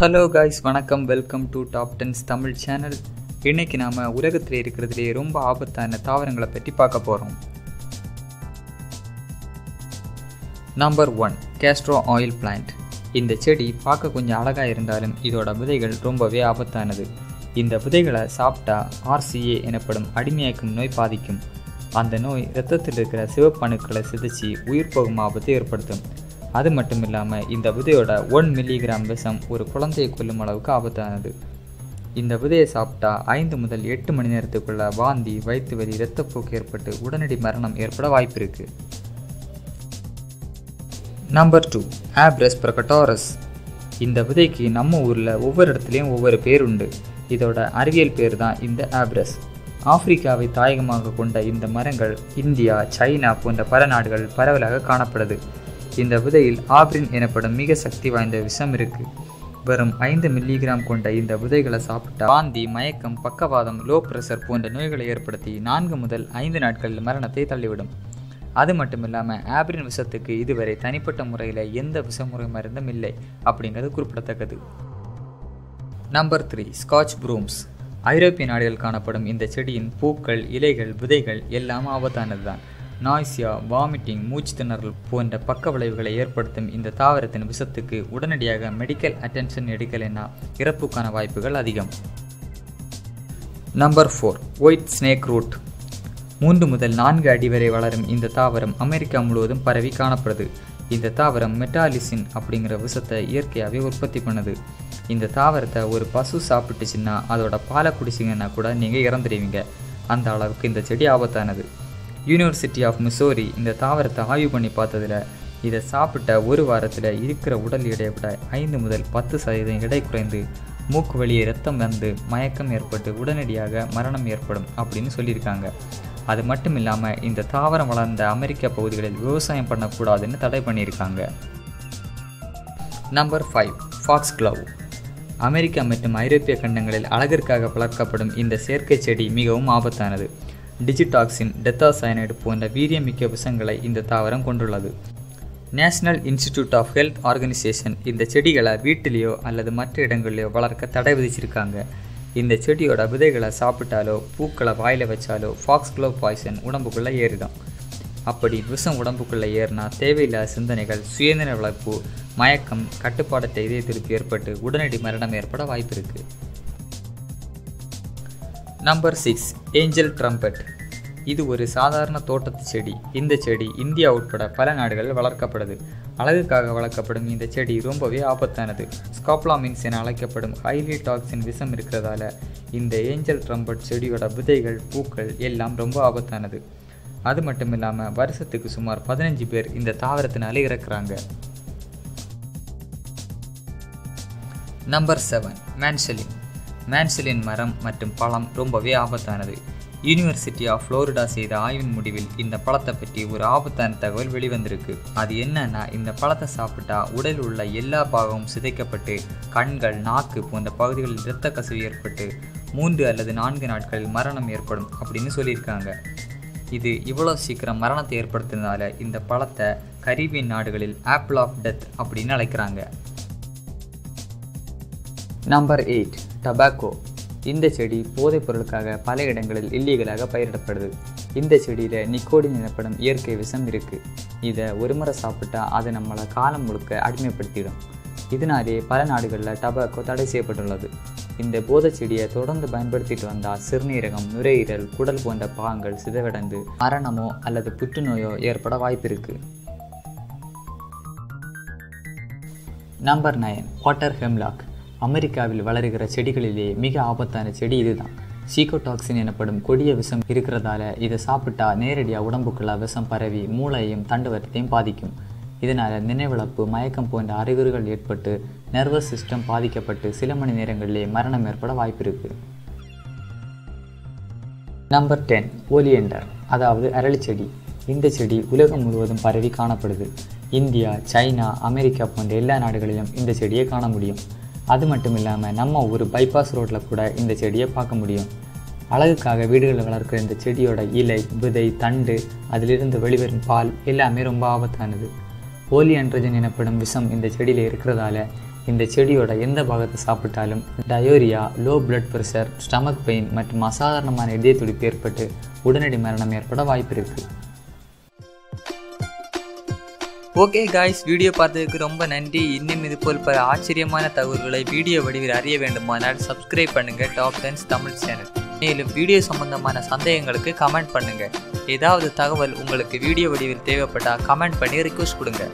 Hello guys, வணக்கம். Welcome to top 10 Tamil channel. இன்றைக்கி நாம் உலகத்தில் இருக்கிறதுலே ரொம்ப ஆபத்தான தாவரங்களை பற்றி பார்க்க போகிறோம். Number 1, Castro oil plant. இந்த செடி பார்க்க கொஞ்சம் அழகாக இருந்தாலும் இதோட விதைகள் ரொம்பவே ஆபத்தானது. இந்த விதைகளை சாப்பிட்டா RCA எனப்படும் அடிமையாக்கும் நோய் பாதிக்கும். அந்த நோய் இரத்தத்தில் இருக்கிற சிவப்பணுக்களை சிதைச்சி உயிர் போகும் ஆபத்தை ஏற்படுத்தும். அது மட்டும் இல்லாமல் இந்த விதையோட 1 மில்லிகிராம் விஷம் ஒரு குழந்தையை கொல்லும் அளவுக்கு ஆபத்தானது. இந்த விதையை சாப்பிட்டா 5 முதல் 8 மணி நேரத்துக்குள்ள வாந்தி, வயிற்று வலி, இரத்தப்போக்கு ஏற்பட்டு உடனடி மரணம் ஏற்பட வாய்ப்பு இருக்கு. நம்பர் 2, ஆப்ரஸ் ப்ரொகட்டாரஸ். இந்த விதைக்கு நம்ம ஊரில் ஒவ்வொரு இடத்துலையும் ஒவ்வொரு பேர் உண்டு. இதோட அறிவியல் பேர் தான் இந்த ஆப்ரஸ். ஆப்பிரிக்காவை தாயகமாக கொண்ட இந்த மரங்கள் இந்தியா, சைனா போன்ற பல நாடுகள் பரவலாக காணப்படுது. இந்த விதையில் ஆப்ரின் எனப்படும் மிக சக்தி வாய்ந்த விஷம் இருக்கு. வெறும் 5 மில்லிகிராம் கொண்ட இந்த விதைகளை சாப்பிட்டா வாந்தி, மயக்கம், பக்கவாதம், லோ பிரஷர் போன்ற நோய்களை ஏற்படுத்தி 4 முதல் 5 நாட்களில் மரணத்தை தள்ளிவிடும். அது மட்டும் இல்லாமல் ஆப்ரின் விஷத்துக்கு இதுவரை தனிப்பட்ட முறையில் எந்த விஷமுறை மருந்தும் இல்லை அப்படிங்கிறது குறிப்பிடத்தக்கது. Number 3, Scotch brooms. ஐரோப்பிய நாடுகள் காணப்படும் இந்த செடியின் பூக்கள், இலைகள், விதைகள் எல்லாம் ஆபத்தானது தான். நாய்ஸியா, வாமிட்டிங், மூச்சு திணறல் போன்ற பக்க விளைவுகளை ஏற்படுத்தும் இந்த தாவரத்தின் விஷத்துக்கு உடனடியாக மெடிக்கல் அட்டென்ஷன் எடுக்கலைன்னா இறப்புக்கான வாய்ப்புகள் அதிகம். Number 4, white snake root. 3 முதல் 4 அடி வரை வளரும் இந்த தாவரம் அமெரிக்கா முழுவதும் பரவி காணப்படுது. இந்த தாவரம் மெட்டாலிசின் அப்படிங்கிற விஷத்தை இயற்கையாகவே உற்பத்தி பண்ணுது. இந்த தாவரத்தை ஒரு பசு சாப்பிட்டுச்சுன்னா அதோட பாலை குடிச்சிங்கன்னா கூட நீங்கள் இறந்துடுவீங்க. அந்த அளவுக்கு இந்த செடி ஆபத்தானது. யூனிவர்சிட்டி ஆஃப் மிசோரி இந்த தாவரத்தை ஆய்வு பண்ணி பார்த்ததில் இதை சாப்பிட்ட ஒரு வாரத்தில் இருக்கிற உடல் எடையை விட 5 முதல் 10% எடை குறைந்து மூக்கு வழியே ரத்தம் வந்து மயக்கம் ஏற்பட்டு உடனடியாக மரணம் ஏற்படும் அப்படின்னு சொல்லியிருக்காங்க. அது மட்டும் இல்லாமல் இந்த தாவரம் வளர்ந்த அமெரிக்க பகுதிகளில் விவசாயம் பண்ணக்கூடாதுன்னு தடை பண்ணியிருக்காங்க. Number 5, Fox glove. அமெரிக்கா மற்றும் ஐரோப்பிய கண்டங்களில் அழகிற்காக வளர்க்கப்படும் இந்த செயற்கை செடி மிகவும் ஆபத்தானது. டிஜிடாக்சின், டெத்தாசைனைடு போன்ற வீரியமிக்க விஷங்களை இந்த தாவரம் கொண்டுள்ளது. National institute of health organisation இந்த செடிகளை வீட்டிலேயோ அல்லது மற்ற இடங்களிலோ வளர்க்க தடை விதிச்சிருக்காங்க. இந்த செடியோட விதைகளை சாப்பிட்டாலோ பூக்களை வாயில் வச்சாலோ ஃபாக்ஸ் க்ளவ் பாய்சன் உடம்புக்குள்ளே ஏறிடும். அப்படி விஷம் உடம்புக்குள்ளே ஏறினா தேவையில்லாத சிந்தனைகள், சுயநிலை வளர்ப்பு, மயக்கம், கட்டுப்பாடற்ற இதய துடிப்பு ஏற்பட்டு உடனடி மரணம் ஏற்பட வாய்ப்பு இருக்குது. Number 6, angel trumpet. இது ஒரு சாதாரண தோட்டத்து செடி. இந்த செடி இந்தியா உட்பட பல நாடுகளில் வளர்க்கப்படுது. அழகுக்காக வளர்க்கப்படும் இந்த செடி ரொம்பவே ஆபத்தானது. ஸ்காப்லாமின்ஸ் என அழைக்கப்படும் ஹைலி டாக்ஸின் விஷம் இருக்கிறதால இந்த ஏஞ்சல் ட்ரம்பட் செடியோட விதைகள், பூக்கள் எல்லாம் ரொம்ப ஆபத்தானது. அது மட்டும் இல்லாமல் வருஷத்துக்கு சுமார் 15 பேர் இந்த தாவரத்தினாலே இறக்குறாங்க. நம்பர் 7, மேன்சலின். மேன்சலின் மரம் மற்றும் பழம் ரொம்பவே ஆபத்தானது. யூனிவர்சிட்டி ஆஃப் ஃப்ளோரிடா செய்த ஆய்வின் முடிவில் இந்த பழத்தை பற்றி ஒரு ஆபத்தான தகவல் வெளிவந்திருக்கு. அது என்னன்னா, இந்த பழத்தை சாப்பிட்டா உடலில் உள்ள எல்லா பாகமும் சிதைக்கப்பட்டு கண்கள், நாக்கு போன்ற பகுதிகளில் இரத்த கசிவு ஏற்பட்டு 3 அல்லது 4 நாட்களில் மரணம் ஏற்படும் அப்படின்னு சொல்லியிருக்காங்க. இது இவ்வளோ சீக்கிரம் மரணத்தை ஏற்படுத்தினால இந்த பழத்தை கரீபியன் நாடுகளில் ஆப்பிள் ஆஃப் டெத் அப்படின்னு அழைக்கிறாங்க. நம்பர் 8, டபாக்கோ. இந்த செடி போதைப் பொருளுக்காக பல இடங்களில் இல்லீகலாக பயிரிடப்படுது. இந்த செடியில் நிக்கோடின் எனப்படும் இயற்கை விஷம் இருக்குது. இதை ஒரு முறை சாப்பிட்டா அது நம்மளை காலம் முழுக்க அடிமைப்படுத்திடும். இதனாலே பல நாடுகளில் டபாக்கோ தடை செய்யப்பட்டுள்ளது. இந்த போதை செடியை தொடர்ந்து பயன்படுத்திட்டு வந்தால் சிறுநீரகம், நுரையீரல், குடல் போன்ற பாகங்கள் சிதைவடைந்து மரணமோ அல்லது புற்றுநோயோ ஏற்பட வாய்ப்பு இருக்குது. Number 9, water hemlock. அமெரிக்காவில் வளருகிற செடிகளிலே மிக ஆபத்தான செடி இதுதான். சீகோடாக்சின் எனப்படும் கொடிய விஷம் இருக்கிறதால இதை சாப்பிட்டா நேரடியாக உடம்புக்குள்ள விஷம் பரவி மூளையையும் தண்டுவரத்தையும் பாதிக்கும். இதனால் நினைவிழப்பு, மயக்கம் போன்ற அறிகுறிகள் ஏற்பட்டு நர்வஸ் சிஸ்டம் பாதிக்கப்பட்டு சில மணி நேரங்களிலே மரணம் ஏற்பட வாய்ப்பு இருக்குது. நம்பர் 10, ஓலியண்டர், அதாவது அரளிச்செடி. இந்த செடி உலகம் முழுவதும் பரவி காணப்படுது. இந்தியா, சைனா, அமெரிக்கா போன்ற எல்லா நாடுகளிலும் இந்த செடியை காண முடியும். அது மட்டும் இல்லாமல் நம்ம ஒரு பைபாஸ் ரோட்டில் கூட இந்த செடியை பார்க்க முடியும். அழகுக்காக வீடுகளில் வளர்க்கிற இந்த செடியோட இலை, விதை, தண்டு, அதிலிருந்து வெளிவரும் பால் எல்லாமே ரொம்ப ஆபத்தானது. ஓலியண்ட்ரஜன் எனப்படும் விஷம் இந்த செடியில் இருக்கிறதால இந்த செடியோட எந்த பாகத்தை சாப்பிட்டாலும் diarrhoea, low blood pressure, stomach pain மற்றும் அசாதாரணமான இதய துடிப்பு ஏற்பட்டு உடனடி மரணம் ஏற்பட வாய்ப்பு இருக்குது. ஓகே காய்ஸ், வீடியோ பார்த்ததுக்கு ரொம்ப நன்றி. இன்னும் இது போல் பல ஆச்சரியமான தகவல்களை வீடியோ வடிவில் அறிய வேண்டுமானால் சப்ஸ்கிரைப் பண்ணுங்கள் டாப் 10 தமிழ் சேனல். மேலும் வீடியோ சம்பந்தமான சந்தேகங்களுக்கு கமெண்ட் பண்ணுங்கள். ஏதாவது தகவல் உங்களுக்கு வீடியோ வடிவில் தேவைப்பட்டால் கமெண்ட் பண்ணி ரிக்வெஸ்ட் கொடுங்க.